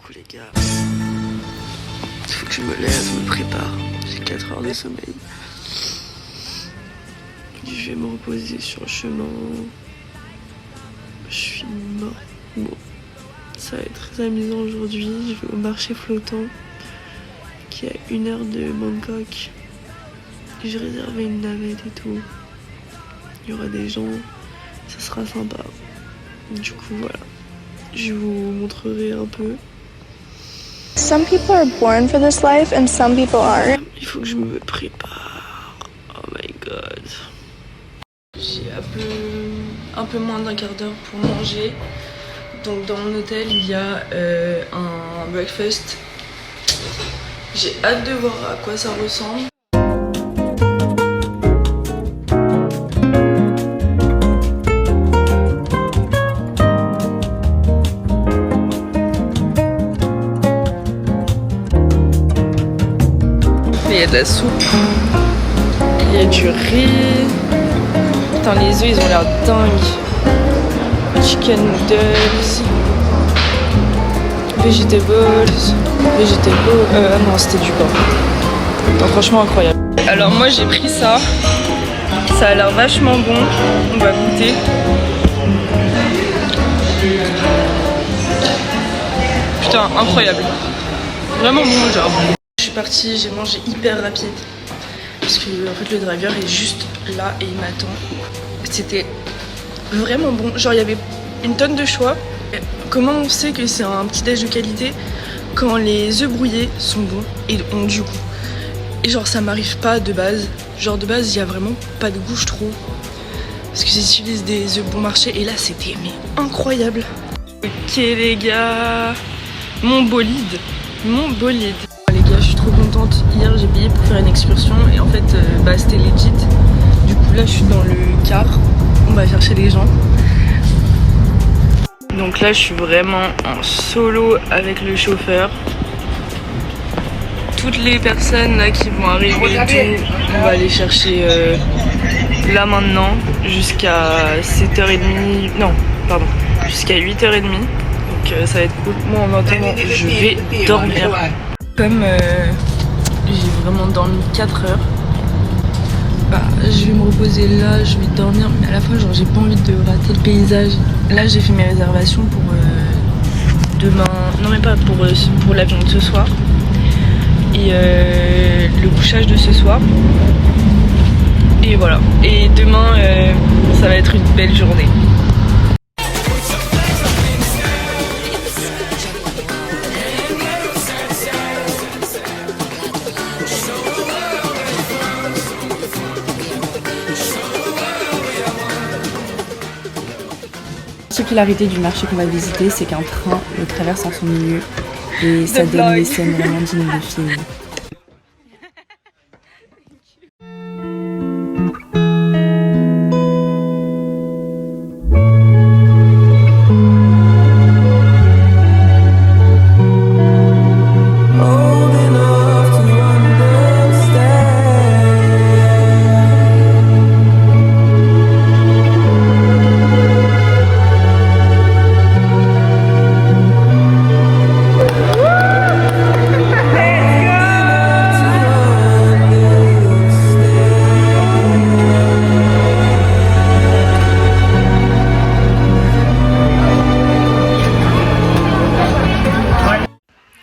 coup les gars, il faut que je me lève, me prépare. J'ai 4 heures de sommeil. Je vais me reposer sur le chemin. Je suis mort. Bon, ça va être très amusant aujourd'hui. Je vais au marché flottant qui est à 1 heure de Bangkok. J'ai réservé une navette et tout. Il y aura des gens, ça sera sympa. Du coup voilà, je vous montrerai un peu. Some people are born for this life and some people aren't. Il faut que je me prépare. Oh my god. J'ai un peu moins d'1 quart d'heure pour manger. Donc dans mon hôtel il y a un breakfast. J'ai hâte de voir à quoi ça ressemble. Il y a de la soupe, il y a du riz. Putain, les œufs ils ont l'air dingues. Chicken noodles, vegetables, non c'était du pain. Non, franchement incroyable. Alors moi j'ai pris ça, ça a l'air vachement bon, on va goûter. Putain incroyable, vraiment bon genre. Je suis partie, j'ai mangé hyper rapide parce que en fait le driver est juste là et il m'attend. C'était vraiment bon, genre il y avait une tonne de choix. Comment on sait que c'est un petit déj de qualité quand les œufs brouillés sont bons et ont du goût? Et genre ça m'arrive pas de base, genre de base il y a vraiment pas de goût je trouve parce que j'utilise des œufs bon marché et là c'était mais incroyable. Ok les gars, mon bolide. Les gars, je suis trop contente. Hier, j'ai payé pour faire une excursion et en fait, c'était legit. Du coup, là, je suis dans le car. On va chercher les gens. Donc là, je suis vraiment en solo avec le chauffeur. Toutes les personnes là qui vont arriver et tout, on va les chercher là maintenant jusqu'à 7h30. Non, pardon, jusqu'à 8h30. Donc ça va être cool. Moi, en attendant, je vais dormir. Comme j'ai vraiment dormi 4 heures, bah, je vais me reposer là, je vais dormir, mais à la fois genre j'ai pas envie de rater le paysage. Là j'ai fait mes réservations pour demain, non mais pas pour l'avion de ce soir et le couchage de ce soir. Et voilà, et demain ça va être une belle journée. La particularité du marché qu'on va visiter, c'est qu'un train le traverse en son milieu et ça donne des scènes vraiment dignes de film.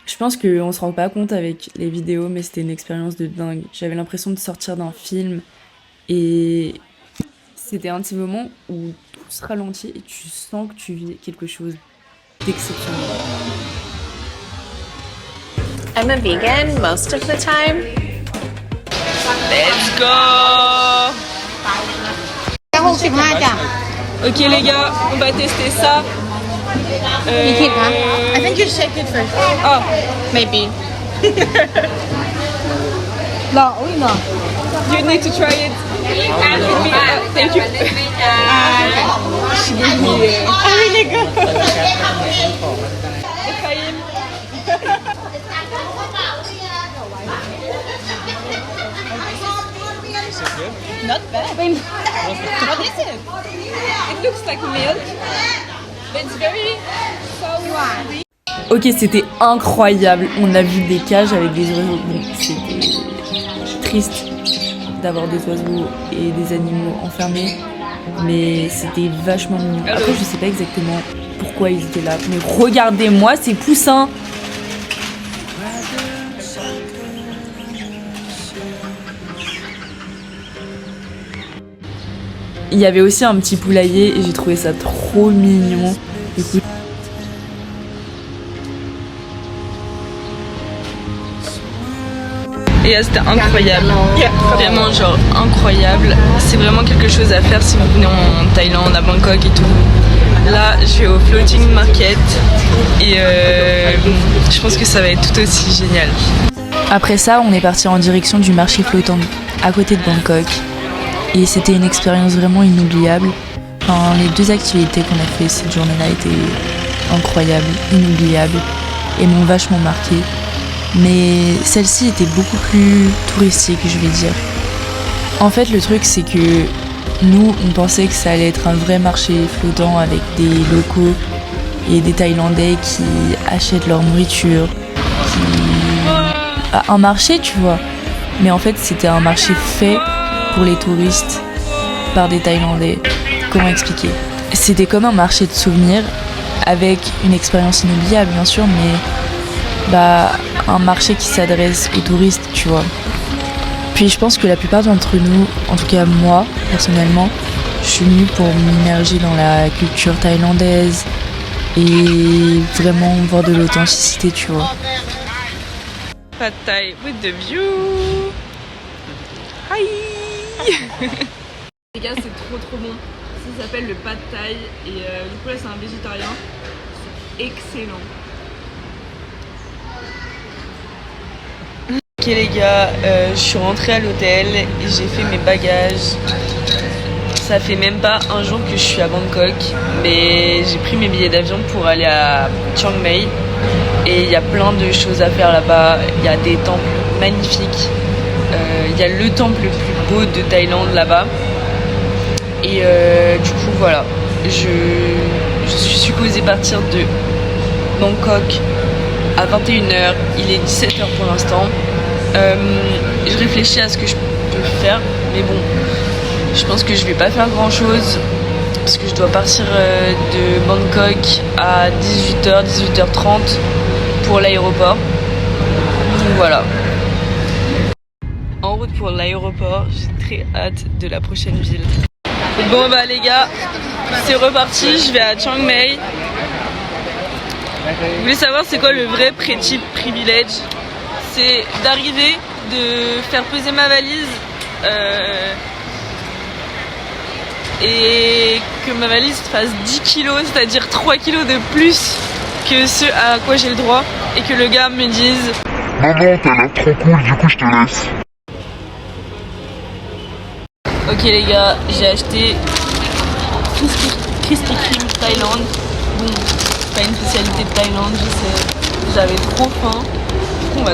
Je pense qu'on se rend pas compte avec les vidéos, mais c'était une expérience de dingue. J'avais l'impression de sortir d'un film et c'était un petit moment où tout se ralentit et tu sens que tu vis quelque chose d'exceptionnel. I'm a vegan most of the time. Let's go! Ok les gars, on va tester ça. I think you shake it first. Oh, Maybe. you need to try it. Thank you. She gave me really good. Not bad. What is it? It looks like milk, but it's very sour. Ok, c'était incroyable. On a vu des cages avec des oiseaux. Bon, c'était triste d'avoir des oiseaux et des animaux enfermés, mais c'était vachement mignon. Après, je sais pas exactement pourquoi ils étaient là, mais regardez-moi ces poussins. Il y avait aussi un petit poulailler et j'ai trouvé ça trop mignon. Écoute. Et c'était incroyable. Vraiment, genre incroyable. C'est vraiment quelque chose à faire si vous venez en Thaïlande, à Bangkok et tout. Là, je vais au floating market et je pense que ça va être tout aussi génial. Après ça, on est parti en direction du marché flottant à côté de Bangkok. Et c'était une expérience vraiment inoubliable. Enfin, les 2 activités qu'on a fait cette journée-là étaient incroyables, inoubliables et m'ont vachement marqué. Mais celle-ci était beaucoup plus touristique, je vais dire. En fait, le truc, c'est que nous, on pensait que ça allait être un vrai marché flottant avec des locaux et des Thaïlandais qui achètent leur nourriture, un marché, tu vois. Mais en fait, c'était un marché fait pour les touristes par des Thaïlandais. Comment expliquer? C'était comme un marché de souvenirs avec une expérience inoubliable, bien sûr, mais un marché qui s'adresse aux touristes, tu vois. Puis je pense que la plupart d'entre nous, en tout cas moi, personnellement, je suis venue pour m'immerger dans la culture thaïlandaise et vraiment voir de l'authenticité, tu vois. Pad Thai with the view. Hi. Les gars, c'est trop bon. Ça s'appelle le Pad Thai et du coup là c'est un végétarien. C'est excellent. Ok les gars, je suis rentrée à l'hôtel et j'ai fait mes bagages. Ça fait même pas un jour que je suis à Bangkok, mais j'ai pris mes billets d'avion pour aller à Chiang Mai. Et il y a plein de choses à faire là-bas. Il y a des temples magnifiques. Il y a le temple le plus beau de Thaïlande là-bas. Et du coup voilà, je suis supposée partir de Bangkok à 21h. Il est 17h pour l'instant. Je réfléchis à ce que je peux faire, mais bon, je pense que je vais pas faire grand chose parce que je dois partir de Bangkok à 18h, 18h30 pour l'aéroport. Donc voilà. En route pour l'aéroport, j'ai très hâte de la prochaine ville. Bon bah les gars, c'est reparti, je vais à Chiang Mai. Vous voulez savoir c'est quoi le vrai pretty privilege? C'est d'arriver, de faire peser ma valise et que ma valise fasse 10 kilos, c'est-à-dire 3 kilos de plus que ce à quoi j'ai le droit, et que le gars me dise non, t'as l'air trop cool, du coup je te laisse. ok les gars, j'ai acheté Krispy Kreme Thaïlande. Bon, c'est pas une spécialité de Thaïlande, je sais. J'avais trop faim. Du coup, on va...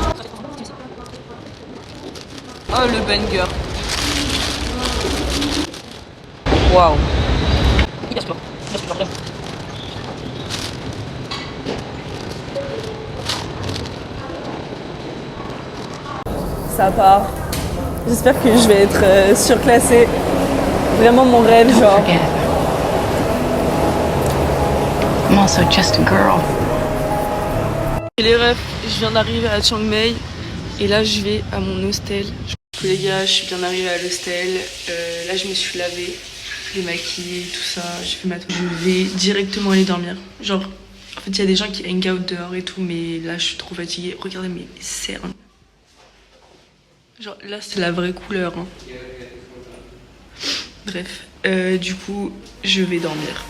Oh le banger. Waouh. Ça part. J'espère que je vais être surclassée. Vraiment mon rêve, genre. I'm also just a girl. Les rêves, je viens d'arriver à Chiang Mai et là je vais à mon hostel. Les gars, je suis bien arrivée à l'hostel. Là je me suis lavée, démaquillée, tout ça. J'ai fait ma toilette. Je vais directement aller dormir. Genre, en fait il y a des gens qui hang out dehors et tout, mais là je suis trop fatiguée. Regardez mes cernes. Genre là c'est la vraie couleur. Hein. Bref, du coup je vais dormir.